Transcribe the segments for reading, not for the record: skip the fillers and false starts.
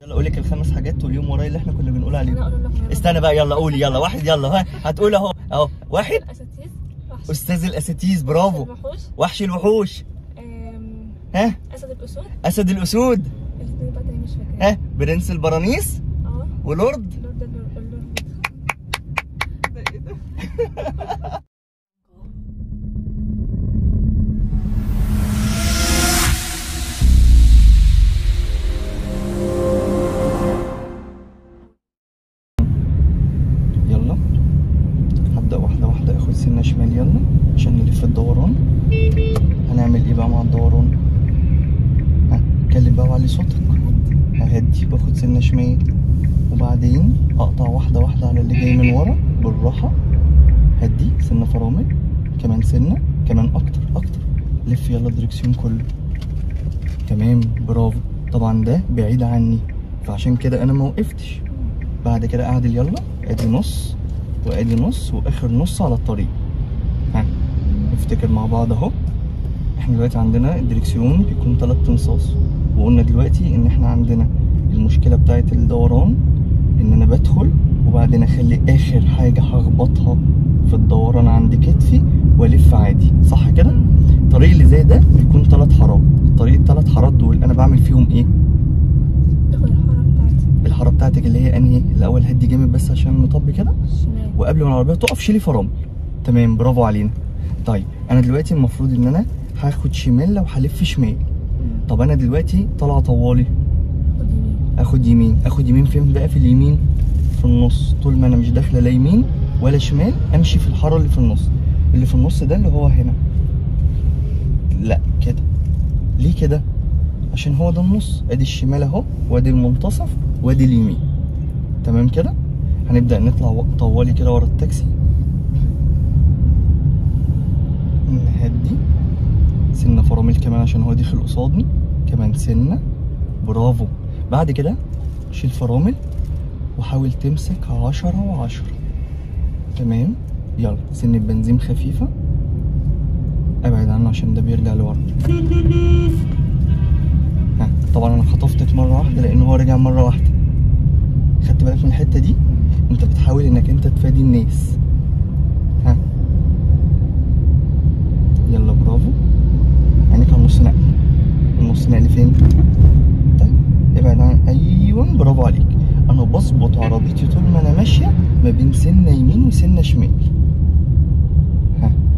يلا قولي الخمس حاجات تقوليهم ورايا اللي احنا كنا بنقول عليهم. انا اقول لك. استنى بقى، يلا قولي، يلا واحد، يلا ها هتقول اهو واحد. الاساتيز. استاذ الاساتيز، برافو. الوحوش. وحش الوحوش. ها. اسد الاسود. اسد الاسود. الاثنين بقى تاني مش فاكره. ها. برنس البرانيس. ولورد. اللورد ده ايه ده؟ يلا هبدأ واحدة واحدة، اخد سنة شمال يلا عشان نلف الدوران. هنعمل ايه بقى مع الدوران؟ اتكلم بقى وعلي صوتك. ههدي باخد سنة شمال، وبعدين اقطع واحدة واحدة على اللي جاي من ورا بالراحة. هدي سنة فرامل، كمان سنة، كمان اكتر. لف يلا الدركسيون كله. تمام، برافو. طبعا ده بعيد عني فعشان كده انا ما وقفتش. بعد كده اعدل يلا، ادي نص وادي نص واخر نص على الطريق. نفتكر مع بعض اهو. احنا دلوقتي عندنا الدركسيون بيكون 3 تنصاص، وقلنا دلوقتي ان احنا عندنا المشكله بتاعه الدوران ان انا بدخل وبعدين اخلي اخر حاجه هخبطها في الدوران عند كتفي والف عادي، صح كده؟ الطريق اللي زي ده بيكون 3 حارات. الطريق ال3 حارات دول انا بعمل فيهم ايه؟ باخد الحاره بتاعتي. الحاره بتاعتك اللي هي انهي؟ الاول هدي جامد بس عشان المطب كده، شمال. وقبل ما العربيه تقف شيلي فرامل. تمام، برافو علينا. طيب انا دلوقتي المفروض ان انا هاخد شمال لو هلف شمال. طب انا دلوقتي طالعه طوالي، اخد يمين. اخد يمين فين بقى؟ في اليمين في النص. طول ما انا مش داخله لا يمين ولا شمال امشي في الحاره اللي في النص. اللي في النص ده اللي هو هنا. لا كده. ليه كده؟ عشان هو ده النص. ادي الشمال اهو، وادي المنتصف، وادي اليمين. تمام كده. هنبدا نطلع طوالي كده ورا التاكسي. نهدي سنه فرامل كمان عشان هو داخل قصادني، كمان سنه. برافو. بعد كده شيل فرامل وحاول تمسك 10 و10. تمام. يلا سنه بنزين خفيفه، ابعد عنه عشان ده بيرجع لورا. طبعا انا خطفتك مره واحده لان هو رجع مره واحده. خدت بالك من الحته دي؟ انت بتحاول انك انت تفادي الناس. يلا برافو. عينيك على النص نقل. النص نقل فين؟ طيب ابعد عن، ايوه برافو عليك. انا بظبط عربيتي طول ما انا ماشيه ما بين سنه يمين وسنه شمال.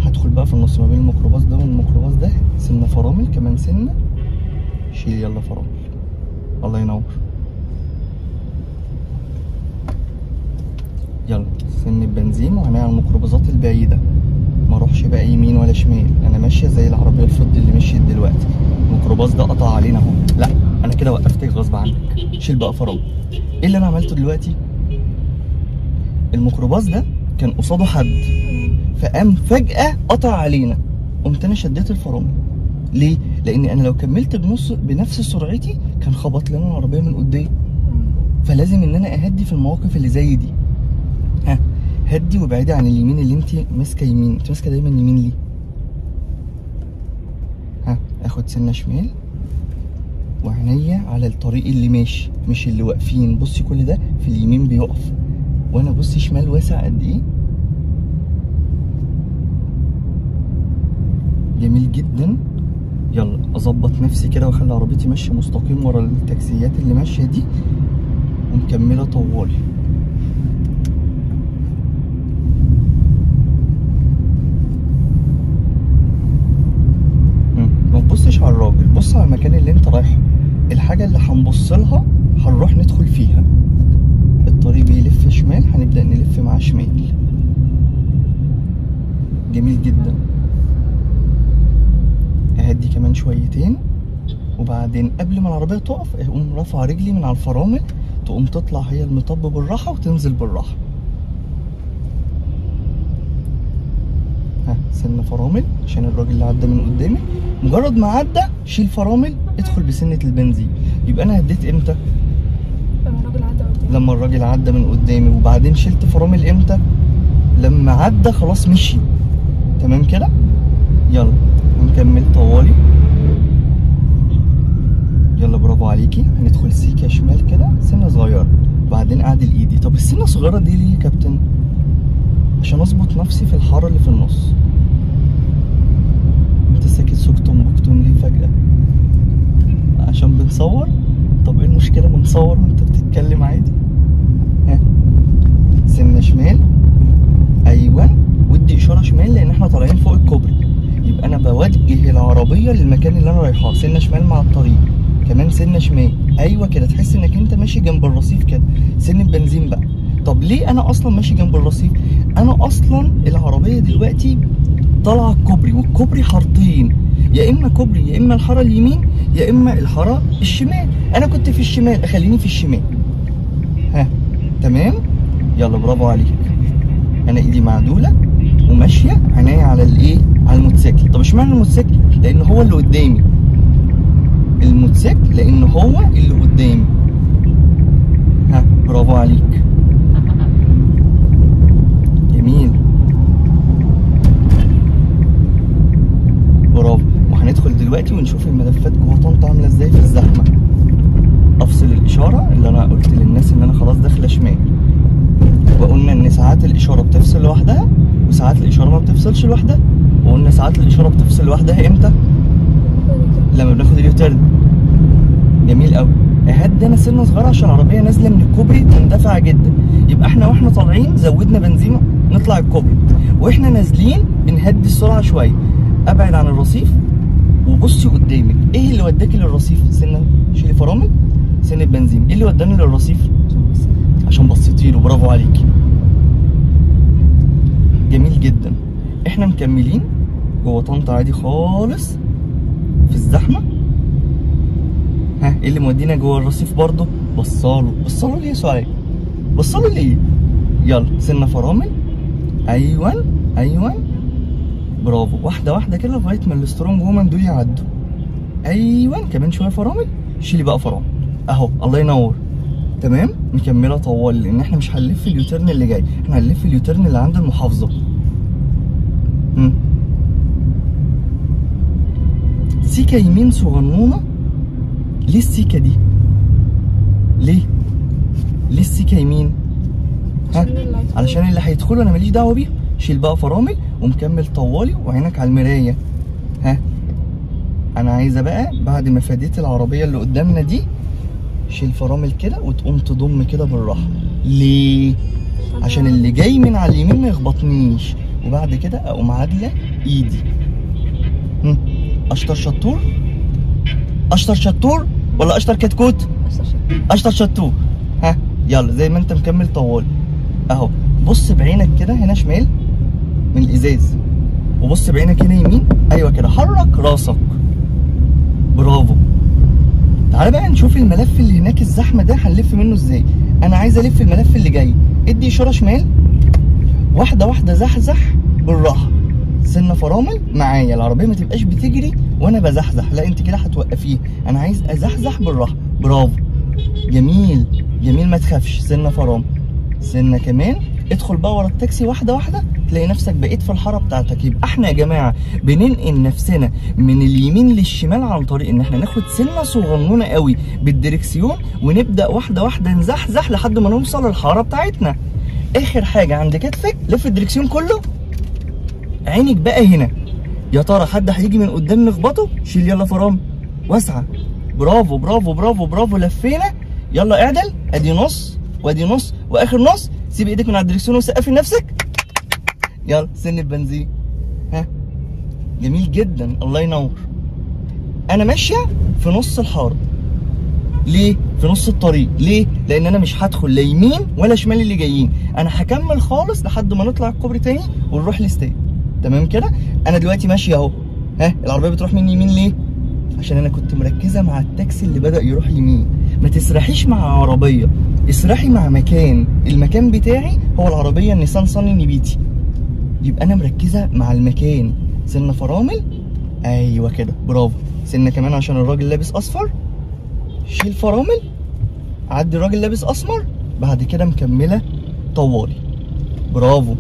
هدخل بقى في النص ما بين الميكروباص ده والميكروباص ده. سنه فرامل كمان سنه. شيل يلا فرامل. الله ينور. يلا سن البنزين وهنعمل على الميكروباصات البعيده. ما اروحش بقى يمين ولا شمال، انا ماشيه زي العربيه الفضي اللي مشيت دلوقتي. الميكروباص ده قطع علينا اهو. لا انا كده وقفتك غصب عنك. شيل بقى فرامل. ايه اللي انا عملته دلوقتي؟ الميكروباص ده كان قصاده حد فقام فجاه قطع علينا، قمت انا شديت الفرامل. ليه؟ لان انا لو كملت بنفس سرعتي كان خبط لنا العربيه من قدام. فلازم ان انا اهدي في المواقف اللي زي دي. هدي وابعدي عن اليمين اللي انت ماسكه يمين. انت ماسكه دايما يمين ليه؟ اخد سنه شمال وعينيا على الطريق اللي ماشي مش اللي واقفين. بصي كل ده في اليمين بيقف، وانا بصي شمال واسع قد ايه. جميل جدا. يلا اظبط نفسي كده واخلي عربيتي ماشيه مستقيم ورا التاكسيات اللي ماشيه دي ومكمله طوالي. ما تبصش على الراجل، بص على المكان اللي انت رايحه. الحاجه اللي هنبص لها هنروح ندخل فيها. الطريق بيلف شمال، هنبدا نلف معاه شمال. جميل جدا. اهدي كمان شويتين، وبعدين قبل ما العربيه تقف اقوم رافعه رجلي من على الفرامل، تقوم تطلع هي المطب بالراحه وتنزل بالراحه. سنه فرامل عشان الراجل اللي عدى من قدامي. مجرد ما عدى شيل فرامل، ادخل بسنه البنزين. يبقى انا هديت امتى؟ لما الراجل عدى من قدامي. وبعدين شلت فرامل امتى؟ لما عدى خلاص مشي. تمام كده. يلا هنكمل طوالي. يلا برافو عليكي. هندخل سيكه شمال كده سنه صغيره، وبعدين اعدل ايدي. طب السنه الصغيره دي ليه يا كابتن؟ عشان اظبط نفسي في الحاره اللي في النص. انت ساكت سكتم بكتم ليه فجاه؟ عشان بنصور. طب ايه المشكله ما نصور وانت بتتكلم عادي؟ ها، سنه شمال، ايوه، ودي اشاره شمال لان احنا طالعين فوق الكوبري، يبقى انا بوجه العربيه للمكان اللي انا رايحاه. سنه شمال مع الطريق، كمان سنه شمال، ايوه كده، تحس انك انت ماشي جنب الرصيف كده. سن البنزين بقى. طب ليه انا اصلا ماشي جنب الرصيف؟ انا اصلا العربيه دلوقتي طالعه الكوبري، والكوبري حارتين، يا اما كوبري يا اما الحاره اليمين يا اما الحاره الشمال. انا كنت في الشمال، اخليني في الشمال. ها تمام. يلا برافو عليك. انا ايدي معدوله وماشيه عينيا على الايه؟ على الموتوسيكل. طب اشمعنى الموتوسيكل؟ لان هو اللي قدامي. الموتوسيكل لان هو اللي قدامي. ها برافو عليك. جميل، برافو. وهندخل دلوقتي ونشوف الملفات جوه طنطا عامله ازاي في الزحمه. افصل الاشاره اللي انا قلت للناس ان انا خلاص داخله شمال، وقلنا ان ساعات الاشاره بتفصل لوحدها وساعات الاشاره ما بتفصلش لوحدها، وقلنا ساعات الاشاره بتفصل لوحدها امتى؟ لما بناخد اليوتيرن. جميل قوي. اهدي انا سنه صغيره عشان العربيه نازله من الكوبري مندفعه جدا، يبقى احنا واحنا طالعين زودنا بنزين نطلع الكوبري، واحنا نازلين بنهدي السرعه شويه. ابعد عن الرصيف وبصي قدامك. ايه اللي وداكي للرصيف؟ سنه شيلي فرامل، سنه بنزين. ايه اللي وداني للرصيف؟ عشان بصيتي له. برافو عليكي. جميل جدا. احنا مكملين جوه طنطا عادي خالص في الزحمه. ها ايه اللي مودينا جوه الرصيف برضه؟ بصاله. بصاله ليه يا سعاد؟ بصاله ليه؟ يلا سنه فرامل، ايوه ايوه، برافو. واحده واحده كده لغايه ما السترونج وومن دول يعدوا. ايوه كمان شويه فرامل، شيلي بقى فرامل اهو. الله ينور. تمام. مكمله طوال لان احنا مش هنلف اليوتيرن اللي جاي، احنا هنلف اليوتيرن اللي عند المحافظه. سيكه يمين صغنونه. ليه السيكه دي؟ ليه السيكه يمين؟ ها علشان اللي هيدخلوا انا ماليش دعوه بيهم. شيل بقى فرامل ومكمل طوالي وعينك على المرايه. ها انا عايزه بقى بعد ما فديت العربيه اللي قدامنا دي، شيل فرامل كده وتقوم تضم كده بالراحه. ليه؟ عشان اللي جاي من على اليمين ما يخبطنيش، وبعد كده اقوم عادله ايدي. اشطر شطور، اشطر شطور ولا اشطر كتكوت؟ اشطر شطور. ها يلا زي ما انت مكمل طوالي اهو. بص بعينك كده هنا شمال من الازاز، وبص بعينك هنا يمين. ايوه كده، حرك راسك. برافو. تعالى بقى نشوف الملف اللي هناك الزحمه ده هنلف منه ازاي. انا عايز الف الملف اللي جاي. ادي اشاره شمال، واحده واحده، زحزح بالراحه. سنه فرامل معايا، العربيه ما تبقاش بتجري وانا بزحزح، لا انت كده هتوقفيه. انا عايز ازحزح بالراحه. برافو. جميل جميل، ما تخافش. سنه فرامل، سنه كمان. ادخل بقى ورا التاكسي واحده واحده، تلاقي نفسك بقيت في الحاره بتاعتك. يبقى احنا يا جماعه بننقل نفسنا من اليمين للشمال عن طريق ان احنا ناخد سنه صغنونه قوي بالدركسيون، ونبدا واحده واحده نزحزح لحد ما نوصل للحاره بتاعتنا. اخر حاجه عند كتفك لف الدركسيون كله. عينك بقى هنا، يا ترى حد هيجي من قدام نخبطه؟ شيل يلا فرامل واسعه. برافو برافو برافو برافو. لفينا. يلا اعدل. ادي نص وادي نص واخر نص. سيب ايدك من على الدركسيون وسقفي لنفسك. يلا سن البنزين. ها جميل جدا. الله ينور. انا ماشيه في نص الحاره. ليه؟ في نص الطريق. ليه؟ لان انا مش هدخل لا يمين ولا شمال اللي جايين، انا هكمل خالص لحد ما نطلع الكوبري تاني ونروح الاستاد. تمام كده؟ انا دلوقتي ماشي اهو. ها العربيه بتروح مني يمين ليه؟ عشان انا كنت مركزه مع التاكسي اللي بدأ يروح يمين. ما تسرحيش مع عربيه، اسرحي مع مكان. المكان بتاعي هو العربيه النيسان صني نبيتي، يبقى انا مركزه مع المكان. سنه فرامل، ايوه كده، برافو. سنه كمان عشان الراجل لابس اصفر. شيل فرامل، عدي الراجل لابس اسمر، بعد كده مكمله طوالي. برافو.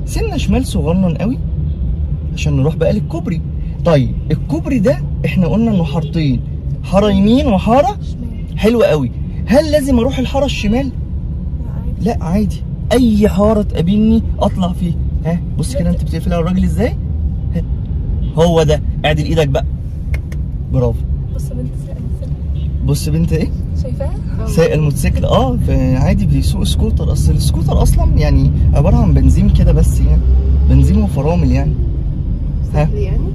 سنه شمال صغنن قوي عشان نروح بقى للكوبري. طيب الكوبري ده احنا قلنا انه حارتين، حاره يمين وحاره شمال. حلوه قوي. هل لازم اروح الحاره الشمال؟ لا عادي. لا عادي، اي حاره تقابلني اطلع فيه. ها بص كده انت بتقفلها على الراجل ازاي. ها هو ده، اعدل ايدك بقى. برافو. بص بنت سايقة الموتوسيكل. بص بنت ايه؟ شايفاها؟ سايق الموتوسيكل. عادي بيسوق سكوتر. اصل السكوتر اصلا يعني عباره عن بنزين كده بس، يعني بنزين وفرامل يعني. ها يعني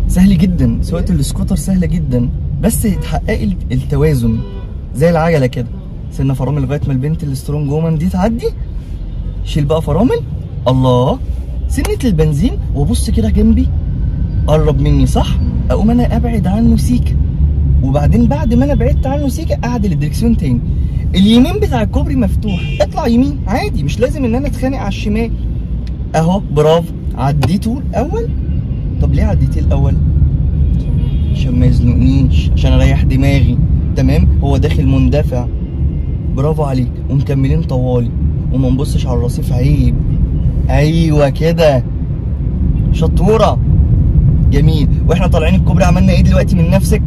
سهل جدا، سواقه السكوتر سهله جدا، بس تحققي التوازن زي العجله كده. سنه فرامل لغايه ما البنت السترونج وومن دي تعدي. شيل بقى فرامل. الله، سنه البنزين وبص كده جنبي، قرب مني صح؟ اقوم انا ابعد عنه سيكه، وبعدين بعد ما انا بعدت عنه سيكه اعدل الدركسيون تاني. اليمين بتاع الكوبري مفتوح، اطلع يمين عادي، مش لازم ان انا اتخانق على الشمال. اهو برافو، عديته الاول. طب ليه عديتيه الاول؟ عشان ما يزنقنيش، عشان اريح دماغي. تمام، هو داخل مندفع. برافو عليك، ومكملين طوالي وما نبصش على الرصيف، عيب. ايوه كده، شطوره. جميل. واحنا طالعين الكوبري عملنا ايه دلوقتي من نفسك؟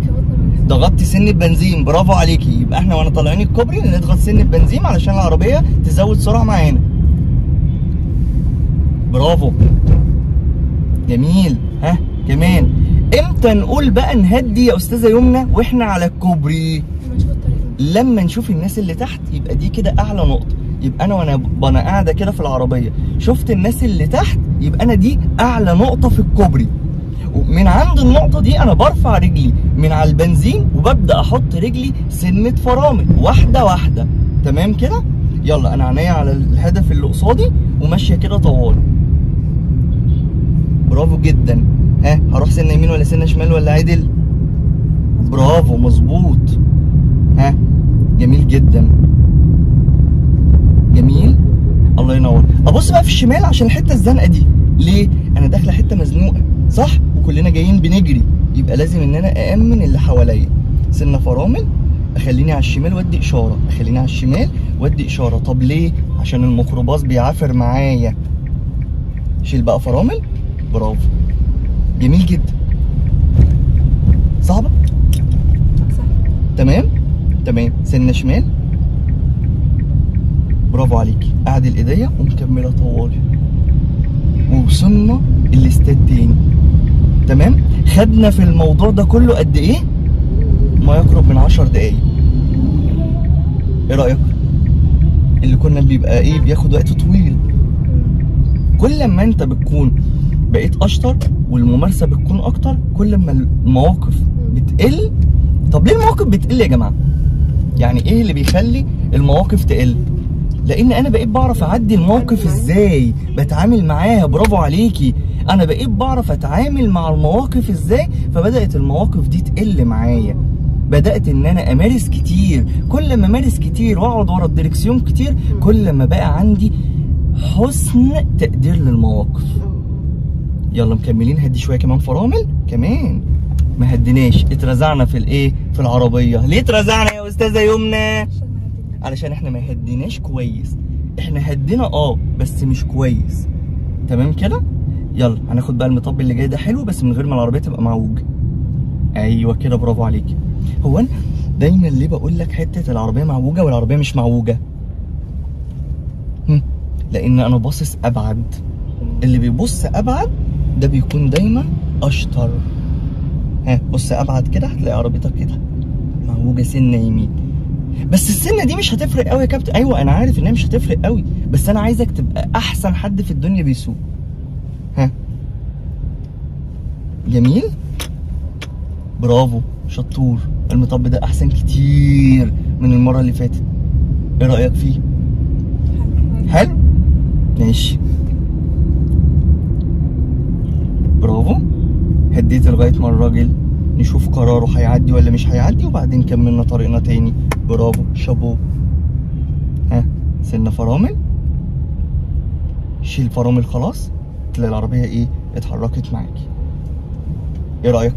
ضغطتي سن البنزين. برافو عليكي. يبقى احنا وانا طالعين الكوبري نضغط سن البنزين علشان العربيه تزود سرعه معانا. برافو، جميل. ها كمان، امتى نقول بقى نهدي يا استاذه يمنى واحنا على الكوبري؟ لما نشوف الناس اللي تحت، يبقى دي كده اعلى نقطه. يبقى انا وانا قاعده كده في العربيه شفت الناس اللي تحت، يبقى انا دي اعلى نقطه في الكوبري. ومن عند النقطه دي انا برفع رجلي من على البنزين وببدا احط رجلي سنه فرامل واحده واحده. تمام كده؟ يلا انا عينيا على الهدف اللي قصادي وماشيه كده طوال. برافو جدا. ها هروح سنه يمين ولا سنه شمال ولا عدل؟ برافو، مظبوط. ها جميل جدا، جميل، الله ينور. ابص بقى في الشمال عشان الحته الزنقه دي. ليه؟ انا داخله حته مزنوقه صح؟ وكلنا جايين بنجري، يبقى لازم ان انا أأمن اللي حواليا. سنه فرامل، اخليني على الشمال وادي اشاره، اخليني على الشمال وادي اشاره. طب ليه؟ عشان الميكروباص بيعافر معايا. شيل بقى فرامل. برافو، جميل جدا. صعبه؟ تمام تمام. سنه شمال. برافو عليكي. اعدل ايديا ومكمله طوالي، ووصلنا الاستاد تاني. تمام. خدنا في الموضوع ده كله قد ايه؟ ما يقرب من 10 دقايق. ايه رايك؟ اللي كنا بيبقى ايه بياخد وقت طويل. كل ما انت بتكون بقيت اشطر والممارسه بتكون اكتر، كل ما المواقف بتقل. طب ليه المواقف بتقل يا جماعه؟ يعني ايه اللي بيخلي المواقف تقل؟ لان انا بقيت بعرف اعدي الموقف ازاي، بتعامل معاها. برافو عليكي. انا بقيت بعرف اتعامل مع المواقف ازاي، فبدات المواقف دي تقل معايا. بدات ان انا امارس كتير. كل ما امارس كتير واقعد ورا الدركسيون كتير، كل ما بقى عندي حسن تقدير للمواقف. يلا مكملين. هدي شويه كمان فرامل كمان. ما هديناش، اترزعنا في الايه؟ في العربيه. ليه اترزعنا يا استاذه يمنى؟ علشان احنا ما هديناش كويس. احنا هدينا بس مش كويس. تمام كده؟ يلا هناخد بقى المطب اللي جاي ده حلو، بس من غير ما العربيه تبقى معوجه. ايوه كده، برافو عليكي. هو انا دايما ليه بقول لك حته العربيه معوجه والعربيه مش معوجه؟ لان انا باصص ابعد. اللي بيبص ابعد ده بيكون دايما اشطر. ها بص ابعد كده، هتلاقي عربيتك كده معوجه سنه يمين. بس السنه دي مش هتفرق قوي يا كابتن. ايوه انا عارف انها مش هتفرق قوي، بس انا عايزك تبقى احسن حد في الدنيا بيسوق. ها جميل، برافو، شطور. المطب ده احسن كتير من المره اللي فاتت. ايه رايك فيه؟ حلو، ماشي، برافو. هديت لغايه ما الراجل نشوف قراره هيعدي ولا مش هيعدي، وبعدين كملنا طريقنا تاني. برافو، شابو. ها سنه فرامل. شيل فرامل خلاص، تلاقي العربيه ايه؟ اتحركت معاكي. ايه رايك؟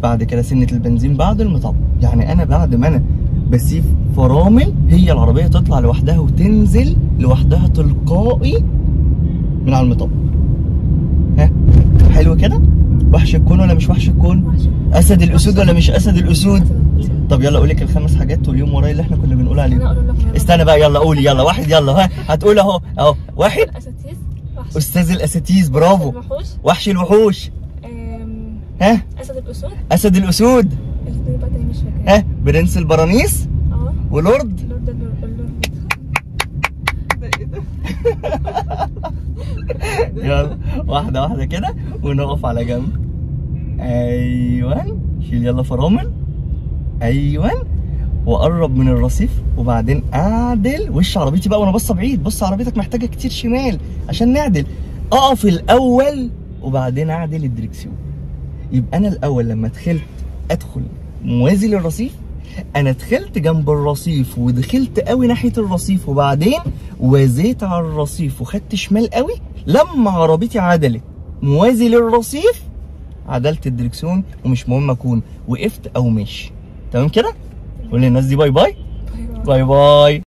بعد كده سنه البنزين بعد المطب. يعني انا بعد ما انا بسيب فرامل، هي العربيه تطلع لوحدها وتنزل لوحدها تلقائي من على المطب. ها حلو كده؟ وحش الكون ولا مش وحش الكون؟ وحش. اسد الاسود ولا مش اسد الاسود؟ أسد. طب يلا اقول لك الخمس حاجات تقوليهم ورايا اللي احنا كنا بنقول عليهم. انا اقول لك. استنى بقى، يلا قولي، يلا واحد، يلا ها هتقول اهو اهو. واحد، الاساتيز. وحش. استاذ الاساتيز، برافو. الوحوش. وحش الوحوش. ها، اسد الاسود. اسد الاسود. الاثنين بقى تاني مش فاكره. ها، برنس البرانيس. ولورد. اللورد اللورد. ده ايه ده؟ يلا واحده واحده كده ونقف على جنب. ايوه، شيل يلا فرامل. ايوه، وقرب من الرصيف وبعدين اعدل وش عربيتي بقى وانا باصه بعيد. بص عربيتك محتاجه كتير شمال عشان نعدل. اقف الاول وبعدين اعدل الدركسيون. يبقى انا الاول لما دخلت ادخل موازي للرصيف، انا دخلت جنب الرصيف ودخلت قوي ناحيه الرصيف وبعدين وازيت على الرصيف وخدت شمال قوي. لما عربيتي عدلت موازي للرصيف عدلت الدركسيون، ومش مهم اكون وقفت او ماشي. تمام كده؟ قول للناس دي باي باي. باي باي.